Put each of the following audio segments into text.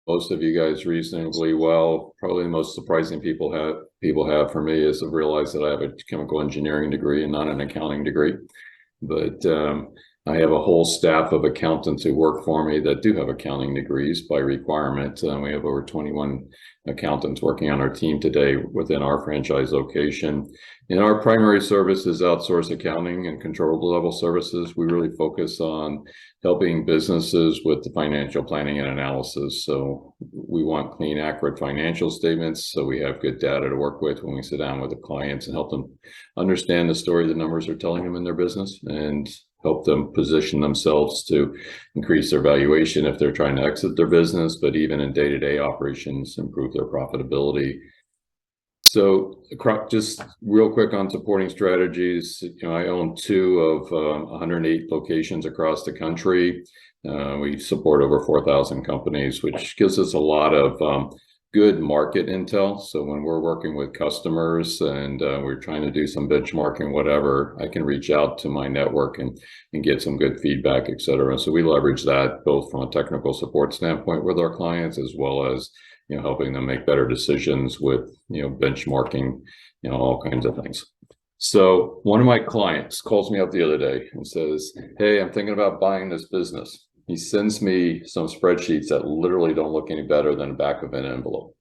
most of you guys reasonably well. Probably the most surprising people have for me is to realize that I have a chemical engineering degree and not an accounting degree. But I have a whole staff of accountants who work for me that do have accounting degrees by requirement. We have over 21 accountants working on our team today within our franchise location. And our primary service is outsourced accounting and controllable level services. We really focus on helping businesses with the financial planning and analysis. So we want clean, accurate financial statements. So we have good data to work with when we sit down with the clients and help them understand the story the numbers are telling them in their business and help them position themselves to increase their valuation if they're trying to exit their business, but even in day-to-day operations, improve their profitability. So just real quick on supporting strategies, I own two of 108 locations across the country. We support over 4,000 companies, which gives us a lot of good market intel. So when we're working with customers and we're trying to do some benchmarking, whatever, I can reach out to my network and get some good feedback, et cetera. So we leverage that both from a technical support standpoint with our clients, as well as helping them make better decisions with benchmarking, all kinds of things. So one of my clients calls me up the other day and says, "Hey, I'm thinking about buying this business." He sends me some spreadsheets that literally don't look any better than the back of an envelope.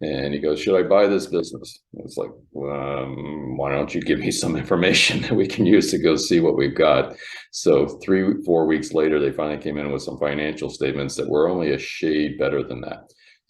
And he goes, "Should I buy this business?" And it's like, why don't you give me some information that we can use to go see what we've got? So 3-4 weeks later, they finally came in with some financial statements that were only a shade better than that.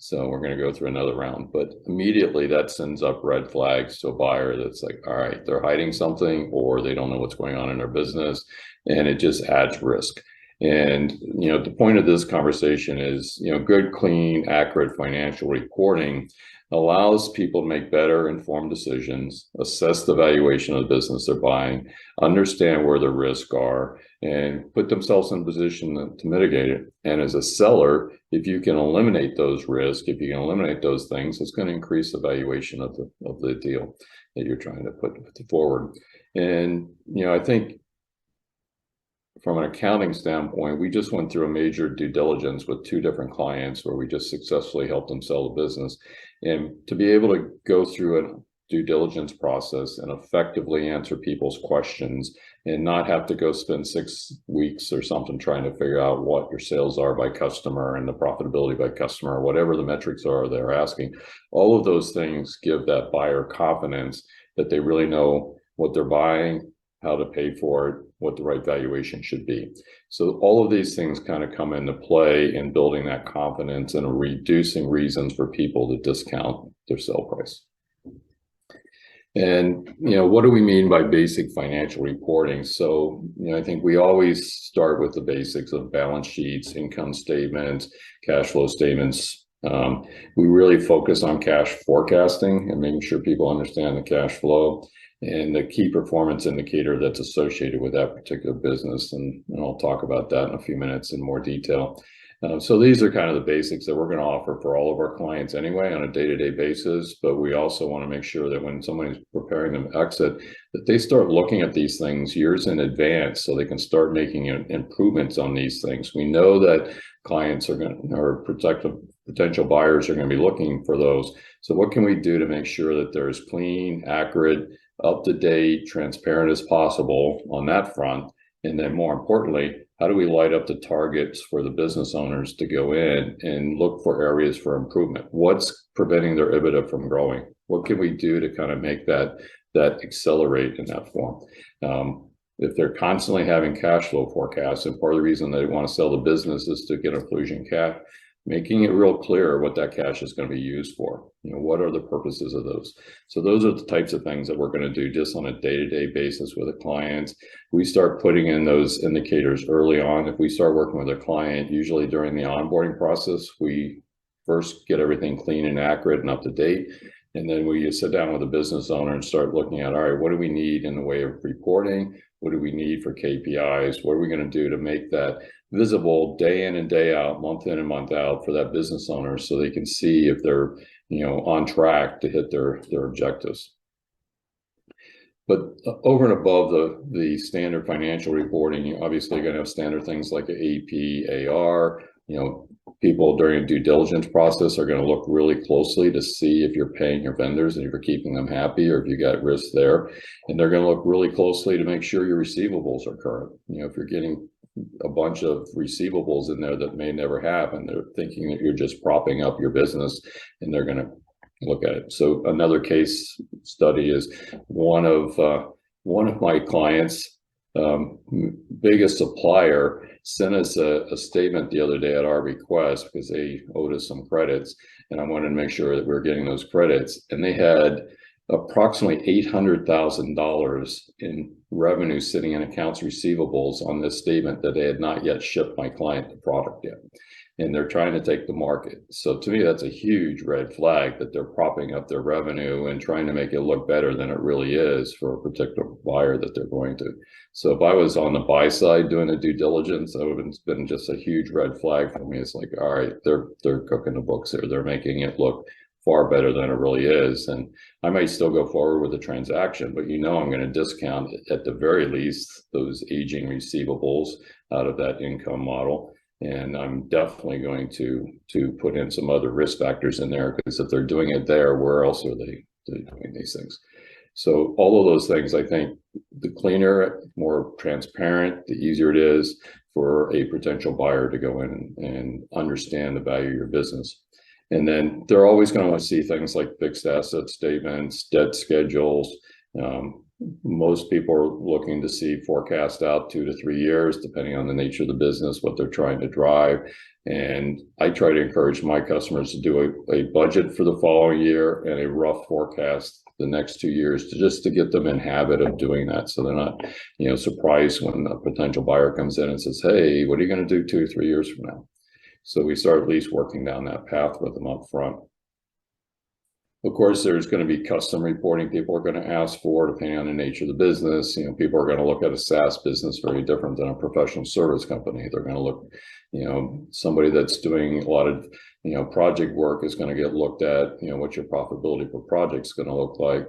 So we're going to go through another round, but immediately that sends up red flags to a buyer that's like, all right, they're hiding something or they don't know what's going on in their business, and it just adds risk. And, the point of this conversation is, good, clean, accurate financial reporting allows people to make better informed decisions, assess the valuation of the business they're buying, understand where the risks are, and put themselves in a position to mitigate it. And as a seller, if you can eliminate those risks, if you can eliminate those things, it's going to increase the valuation of the deal that you're trying to put forward. And, I think from an accounting standpoint, we just went through a major due diligence with 2 different clients where we just successfully helped them sell the business. And to be able to go through a due diligence process and effectively answer people's questions and not have to go spend 6 weeks or something trying to figure out what your sales are by customer and the profitability by customer, or whatever the metrics are they're asking, all of those things give that buyer confidence that they really know what they're buying, how to pay for it, what the right valuation should be. So all of these things kind of come into play in building that confidence and reducing reasons for people to discount their sale price. And, what do we mean by basic financial reporting? So, I think we always start with the basics of balance sheets, income statements, cash flow statements. We really focus on cash forecasting and making sure people understand the cash flow and the key performance indicator that's associated with that particular business. And I'll talk about that in a few minutes in more detail. So these are kind of the basics that we're going to offer for all of our clients anyway on a day-to-day basis, but we also want to make sure that when somebody's preparing them to exit, that they start looking at these things years in advance so they can start making improvements on these things. We know that clients or potential buyers are going to be looking for those. So what can we do to make sure that they're as clean, accurate, up-to-date, transparent as possible on that front? And then more importantly, how do we light up the targets for the business owners to go in and look for areas for improvement? What's preventing their EBITDA from growing? What can we do to kind of make that accelerate in that form? If they're constantly having cash flow forecasts, and part of the reason they want to sell the business is to get infusion cash, making it real clear what that cash is going to be used for. What are the purposes of those? So those are the types of things that we're going to do just on a day-to-day basis with the clients. We start putting in those indicators early on. If we start working with a client, usually during the onboarding process, we first get everything clean and accurate and up to date. And then we sit down with the business owner and start looking at, all right, what do we need in the way of reporting? What do we need for KPIs? What are we going to do to make that visible day in and day out, month in and month out for that business owner so they can see if they're on track to hit their objectives? But over and above the standard financial reporting, you obviously going to have standard things like AP, AR, people during a due diligence process are going to look really closely to see if you're paying your vendors and if you're keeping them happy or if you got risk there. And they're going to look really closely to make sure your receivables are current. If you're getting a bunch of receivables in there that may never happen, they're thinking that you're just propping up your business, and they're going to look at it. So another case study is one of my clients, biggest supplier, sent us a statement the other day at our request because they owed us some credits, and I wanted to make sure that we were getting those credits. And they had approximately $800,000 in revenue sitting in accounts receivables on this statement that they had not yet shipped my client the product yet. And they're trying to take the market. So to me, that's a huge red flag that they're propping up their revenue and trying to make it look better than it really is for a particular buyer that they're going to. So if I was on the buy side doing the due diligence, that would have been just a huge red flag for me. It's like, all right, they're cooking the books here. They're making it look far better than it really is. And I might still go forward with the transaction, but I'm going to discount at the very least those aging receivables out of that income model. And I'm definitely going to put in some other risk factors in there, because if they're doing it there, where else are they doing these things? So all of those things, I think the cleaner, more transparent, the easier it is for a potential buyer to go in and understand the value of your business. And then they're always going to want to see things like fixed asset statements, debt schedules. Most people are looking to see forecast out 2 to 3 years, depending on the nature of the business, what they're trying to drive. And I try to encourage my customers to do a budget for the following year and a rough forecast the next 2 years, just to get them in habit of doing that, so they're not surprised when a potential buyer comes in and says, hey, what are you going to do 2 or 3 years from now? So we start at least working down that path with them up front. Of course, there's going to be custom reporting people are going to ask for, depending on the nature of the business. People are going to look at a SaaS business very different than a professional service company. They're going to look, somebody that's doing a lot of, project work is going to get looked at, what your profitability per project is going to look like.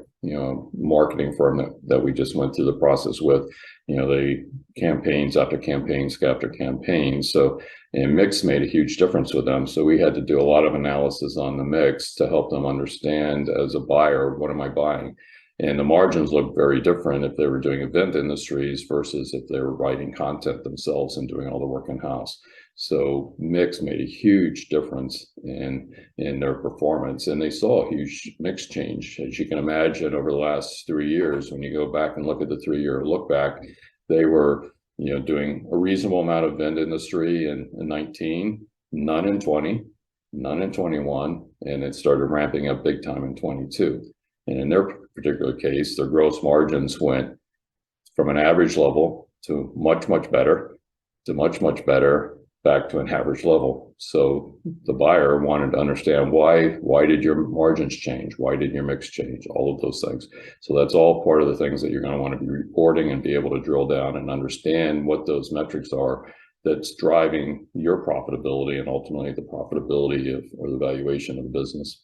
Marketing firm that we just went through the process with, the campaigns after campaigns after campaigns. So, and mix made a huge difference with them. So we had to do a lot of analysis on the mix to help them understand, as a buyer, what am I buying? And the margins look very different if they were doing event industries versus if they were writing content themselves and doing all the work in-house. So mix made a huge difference in their performance, and they saw a huge mix change. As you can imagine, over the last 3 years, when you go back and look at the 3-year look back, they were doing a reasonable amount of event industry in 19, none in 20, none in 21, and it started ramping up big time in 22. And in their particular case, their gross margins went from an average level to much, much better, to much, much better, back to an average level. So the buyer wanted to understand why did your margins change? Why did your mix change? All of those things. So that's all part of the things that you're going to want to be reporting and be able to drill down and understand what those metrics are that's driving your profitability and ultimately the profitability of, or the valuation of the business.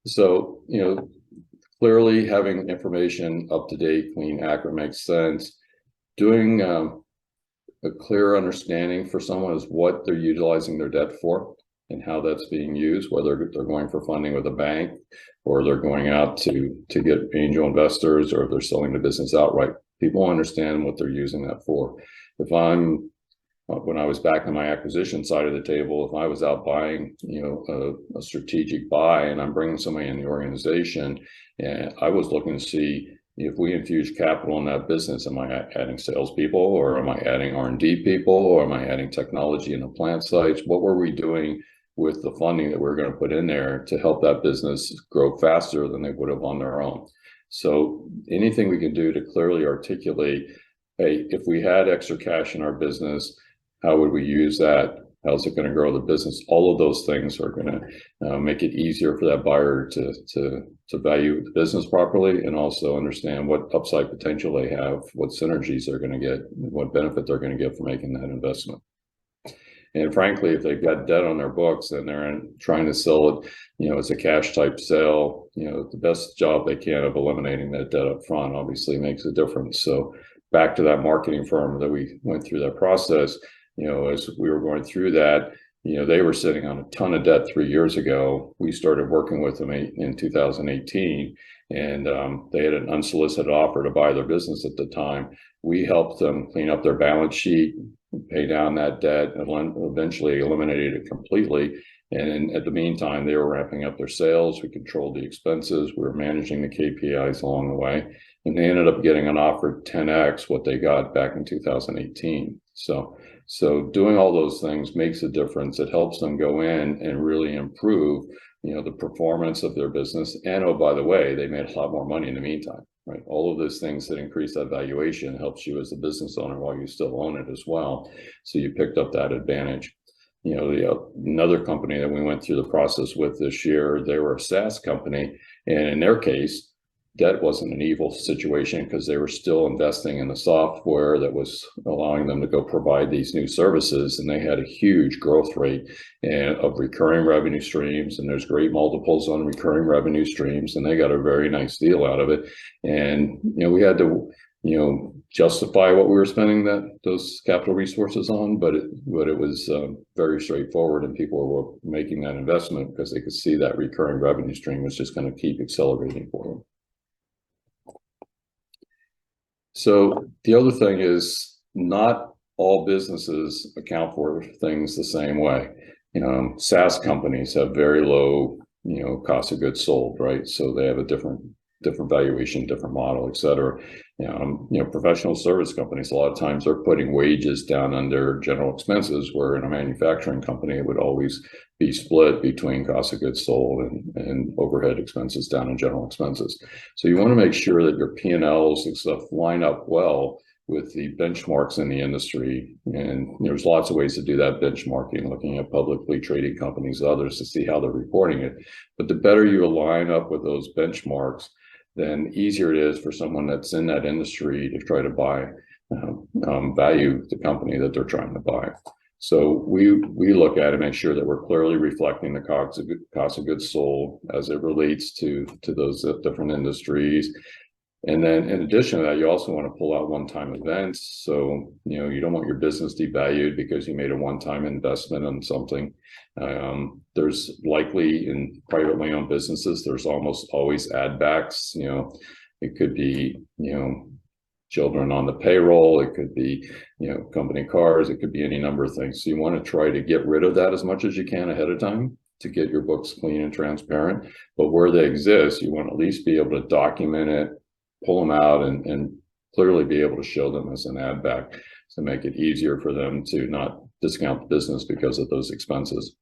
So, clearly having information up to date, clean, accurate makes sense. Doing a clear understanding for someone is what they're utilizing their debt for and how that's being used, whether they're going for funding with a bank or they're going out to get angel investors, or if they're selling the business outright. People understand what they're using that for. If when I was back on my acquisition side of the table, if I was out buying, a strategic buy, and I'm bringing somebody in the organization, and I was looking to see, if we infuse capital in that business, am I adding salespeople, or am I adding R&D people, or am I adding technology in the plant sites? What were we doing with the funding that we're going to put in there to help that business grow faster than they would have on their own? So anything we can do to clearly articulate, hey, if we had extra cash in our business, how would we use that? How's it going to grow the business? All of those things are going to make it easier for that buyer to value the business properly, and also understand what upside potential they have, what synergies they're going to get, what benefit they're going to get from making that investment. And frankly, if they've got debt on their books and they're trying to sell it, as a cash type sale, the best job they can of eliminating that debt up front obviously makes a difference. So back to that marketing firm that we went through that process, as we were going through that, they were sitting on a ton of debt 3 years ago. We started working with them in 2018, and they had an unsolicited offer to buy their business at the time. We helped them clean up their balance sheet, pay down that debt, and eventually eliminated it completely. And at the meantime, they were ramping up their sales. We controlled the expenses. We were managing the KPIs along the way. And they ended up getting an offer 10x what they got back in 2018. So doing all those things makes a difference. It helps them go in and really improve, the performance of their business. And oh, by the way, they made a lot more money in the meantime, right? All of those things that increase that valuation helps you as a business owner while you still own it as well. So you picked up that advantage. Another company that we went through the process with this year, they were a SaaS company, and in their case, debt wasn't an evil situation because they were still investing in the software that was allowing them to go provide these new services, and they had a huge growth rate of recurring revenue streams, and there's great multiples on recurring revenue streams, and they got a very nice deal out of it. And we had to justify what we were spending those capital resources on, but it was very straightforward, and people were making that investment because they could see that recurring revenue stream was just going to keep accelerating for them. So the other thing is, not all businesses account for things the same way. SaaS companies have very low, cost of goods sold, right? So they have a different valuation, different model, et cetera. Professional service companies, a lot of times they're putting wages down under general expenses, where in a manufacturing company, it would always be split between cost of goods sold and overhead expenses down in general expenses. So you want to make sure that your P&Ls and stuff line up well with the benchmarks in the industry. And there's lots of ways to do that benchmarking, looking at publicly traded companies, others, to see how they're reporting it. But the better you align up with those benchmarks, then easier it is for someone that's in that industry to try to value the company that they're trying to buy. So we look at it, make sure that we're clearly reflecting the cost of goods sold as it relates to those different industries. And then in addition to that, you also want to pull out one-time events. So, you don't want your business devalued because you made a one-time investment on something. There's likely in privately owned businesses, there's almost always add backs. It could be, children on the payroll. It could be, company cars. It could be any number of things. So you want to try to get rid of that as much as you can ahead of time to get your books clean and transparent. But where they exist, you want to at least be able to document it, pull them out, and clearly be able to show them as an add back to make it easier for them to not discount the business because of those expenses.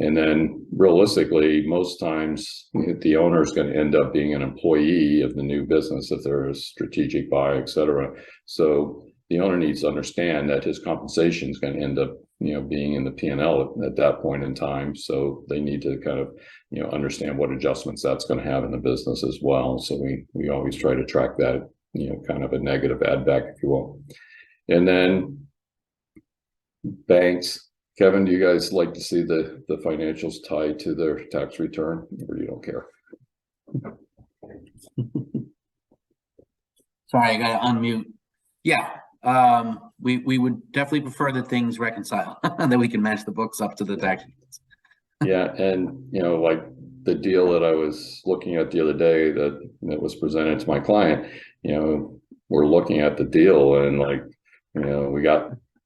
And then realistically, most times the owner is going to end up being an employee of the new business if they're a strategic buy, et cetera. So the owner needs to understand that his compensation is going to end up, being in the P&L at that point in time. So they need to kind of, understand what adjustments that's going to have in the business as well. So we always try to track that, kind of a negative add back, if you will. And then banks. Kevin, do you guys like to see the financials tied to their tax return, or you don't care? Sorry, I got to unmute. Yeah, we would definitely prefer that things reconcile, that we can match the books up to the tax. Yeah, and like the deal that I was looking at the other day that was presented to my client, we're looking at the deal, and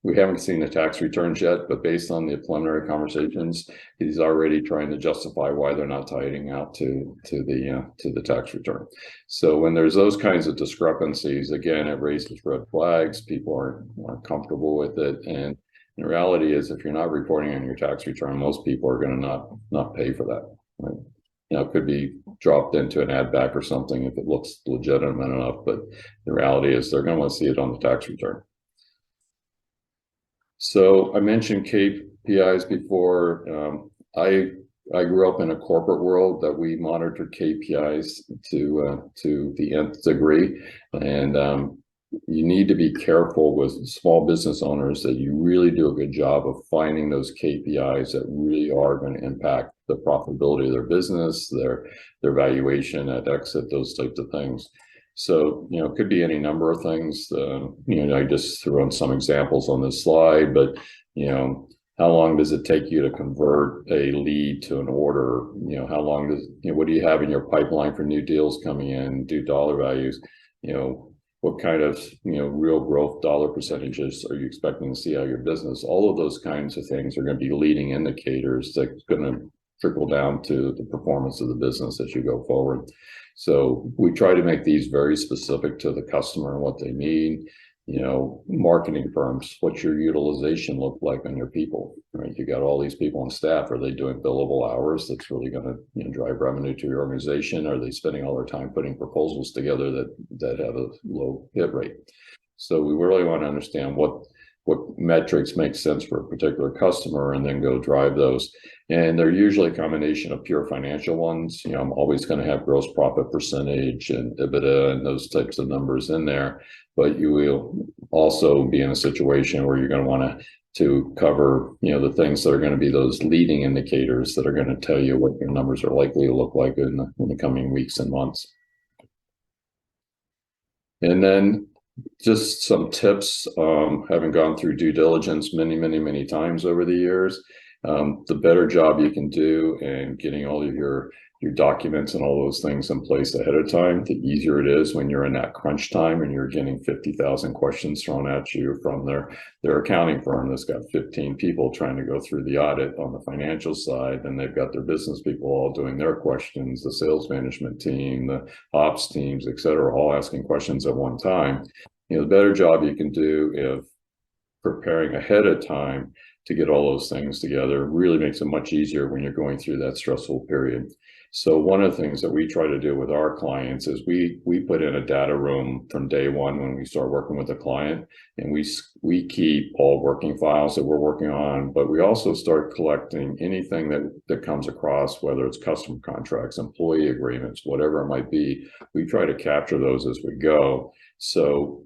we haven't seen the tax returns yet, but based on the preliminary conversations, he's already trying to justify why they're not tidying out to the tax return. So when there's those kinds of discrepancies, again, it raises red flags. People aren't comfortable with it, and the reality is, if you're not reporting on your tax return, most people are going to not pay for that. Right? It could be dropped into an add back or something if it looks legitimate enough, but the reality is they're going to want to see it on the tax return. So I mentioned KPIs before. I grew up in a corporate world that we monitored KPIs to the nth degree, and you need to be careful with small business owners that you really do a good job of finding those KPIs that really are going to impact the profitability of their business, their valuation at exit, those types of things. So, it could be any number of things. I just threw on some examples on this slide, but, how long does it take you to convert a lead to an order? How long what do you have in your pipeline for new deals coming in, do dollar values? What kind of, real growth dollar percentages are you expecting to see out of your business? All of those kinds of things are going to be leading indicators that's going to trickle down to the performance of the business as you go forward. So we try to make these very specific to the customer and what they need. Marketing firms, what's your utilization look like on your people, right? You got all these people on staff. Are they doing billable hours that's really going to drive revenue to your organization? Are they spending all their time putting proposals together that have a low hit rate? So we really want to understand what metrics make sense for a particular customer and then go drive those. And they're usually a combination of pure financial ones. I'm always going to have gross profit percentage and EBITDA and those types of numbers in there. But you will also be in a situation where you're going to want to cover, the things that are going to be those leading indicators that are going to tell you what your numbers are likely to look like in the coming weeks and months. And then just some tips, having gone through due diligence many times over the years. The better job you can do in getting all of your documents and all those things in place ahead of time, the easier it is when you're in that crunch time and you're getting 50,000 questions thrown at you from their accounting firm that's got 15 people trying to go through the audit on the financial side, and they've got their business people all doing their questions, the sales management team, the ops teams, et cetera, all asking questions at one time. The better job you can do if preparing ahead of time to get all those things together really makes it much easier when you're going through that stressful period. So one of the things that we try to do with our clients is we put in a data room from day one when we start working with a client, and we keep all working files that we're working on, but we also start collecting anything that comes across, whether it's customer contracts, employee agreements, whatever it might be. We try to capture those as we go. So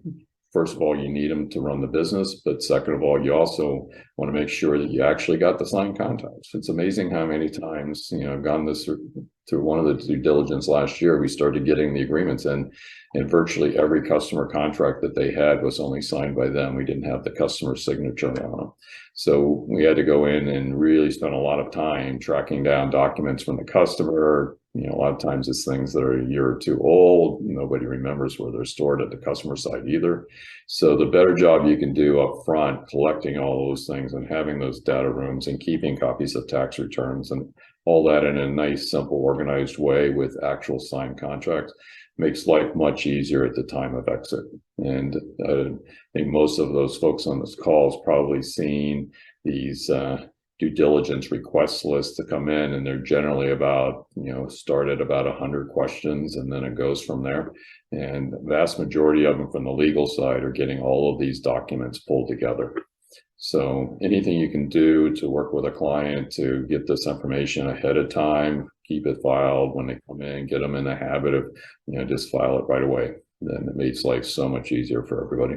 first of all, you need them to run the business, but second of all, you also want to make sure that you actually got the signed contracts. It's amazing how many times, I've gone through one of the due diligence last year, we started getting the agreements in, and virtually every customer contract that they had was only signed by them. We didn't have the customer signature on them. So we had to go in and really spend a lot of time tracking down documents from the customer. A lot of times it's things that are a year or two old. Nobody remembers where they're stored at the customer side either. So the better job you can do up front, collecting all those things and having those data rooms and keeping copies of tax returns and all that in a nice, simple, organized way with actual signed contracts makes life much easier at the time of exit. And I think most of those folks on this call has probably seen these due diligence request lists to come in, and they're generally about, start at about 100 questions, and then it goes from there. And the vast majority of them from the legal side are getting all of these documents pulled together. So anything you can do to work with a client to get this information ahead of time, keep it filed when they come in, get them in the habit of, just file it right away. Then it makes life so much easier for everybody.